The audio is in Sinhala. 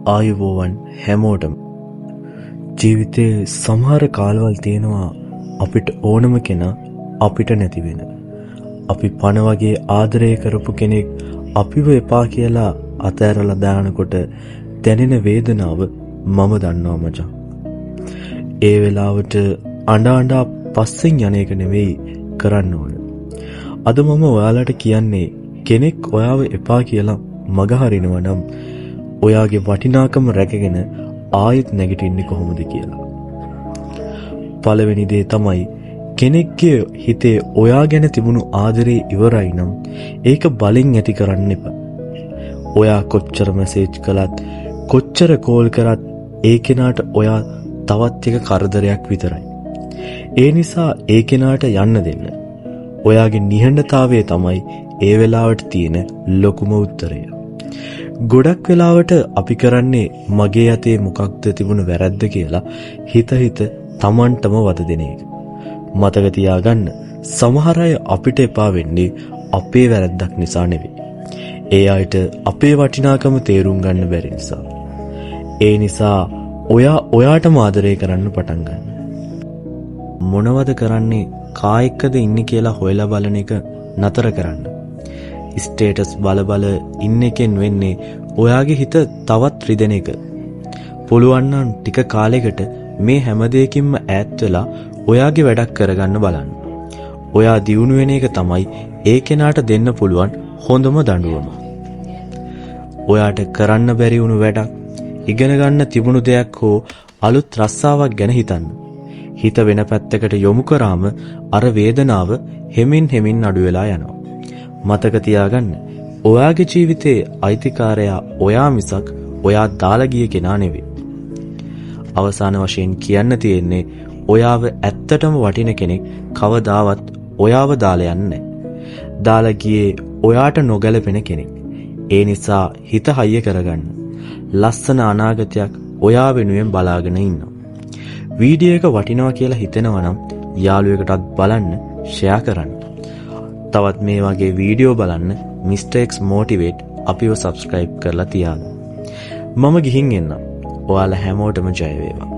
ආයුබෝවන් හැමෝටම. ජීවිතේ සමහර කාලවල් තියෙනවා අපිට ඕනම කෙනා අපිට නැති වෙන. අපි පණ වගේ ආදරය කරපු කෙනෙක් අපිව එපා කියලා අතෑරලා දානකොට දැනෙන වේදනාව මම දන්නවා මචං. ඒ වෙලාවට අඬ පස්සෙන් යන එක නෙවෙයි කරන්න ඕන. අද මම ඔයාලට කියන්නේ කෙනෙක් ඔයාව එපා කියලා මග හරිනවා නම් ඔයාගේ වටිනාකම රැකගෙන ආයෙත් නැගිටින්නේ කොහොමද කියලා. පළවෙනි දේ තමයි කෙනෙක්ගේ හිතේ ඔයා ගැන තිබුණු ආදරේ ඉවරයි නම් ඒක බලෙන් ඇති කරන්න එපා. ඔයා කොච්චර මැසේජ් කළත් කොච්චර කෝල් කරත් ඒ කෙනාට ඔයා තවත් එක කරදරයක් විතරයි. ඒ නිසා ඒ කෙනාට යන්න දෙන්න. ඔයාගේ නිහඬතාවය තමයි ඒ වෙලාවට තියෙන ලොකුම උත්තරය. ගොඩක් වෙලාවට අපි කරන්නේ මගේ අතේ මොකක්ද තිබුණ වැරද්ද කියලා හිත තමන්ටම වද දෙන එක. මතක තියාගන්න සමහර අය අපිට එපා වෙන්නේ අපේ වැරද්දක් නිසා නෙවෙයි. ඒ අයට අපේ වටිනාකම තේරුම් ගන්න බැරි නිසා. ඒ නිසා ඔයාටම ආදරය කරන්න පටන් ගන්න. මොනවද කරන්නේ කායිකද ඉන්නේ කියලා හොයලා බලන එක නතර කරන්න. ස්ටේටස් බල ඉන්න එකෙන් වෙන්නේ ඔයාගේ හිත තවත් රිදෙන එක. පුළුවන් නම් ටික කාලයකට මේ හැම දෙයකින්ම ඈත් වෙලා ඔයාගේ වැඩක් කරගන්න බලන්න. ඔයා දියුණු වෙන එක තමයි ඒ කෙනාට දෙන්න පුළුවන් හොඳම දඬුවම. ඔයාට කරන්න බැරි වුණු වැඩක්, ඉගෙන ගන්න තිබුණු දෙයක් හෝ අලුත් රස්සාවක් ගැන හිතන්න. හිත වෙන පැත්තකට යොමු කරාම අර වේදනාව හෙමින් අඩු වෙලා යනවා. මතක තියාගන්න ඔයාගේ ජීවිතේ අයිතිකාරයා ඔයා මිසක් ඔයා දාලා ගිය කෙනා නෙවෙයි. අවසාන වශයෙන් කියන්න තියෙන්නේ ඔයාව ඇත්තටම වටින කෙනෙක් කවදාවත් ඔයාව දාලා යන්නේ නැහැ. දාලා ගියේ ඔයාට නොගැලපෙන කෙනෙක්. ඒ නිසා හිත හයිය කරගන්න. ලස්සන අනාගතයක් ඔයා වෙනුවෙන් බලාගෙන ඉන්නවා. වීඩියෝ එක වටිනවා කියලා හිතෙනවා නම් යාළුවෙකුටත් බලන්න ෂෙයා කරන්න. තවත් මේ වගේ වීඩියෝ බලන්න Mr. X Motivate අපිව subscribe කරලා තියාගන්න. මම ගිහින් එන්නම්. ඔයාලා හැමෝටම ජය වේවා.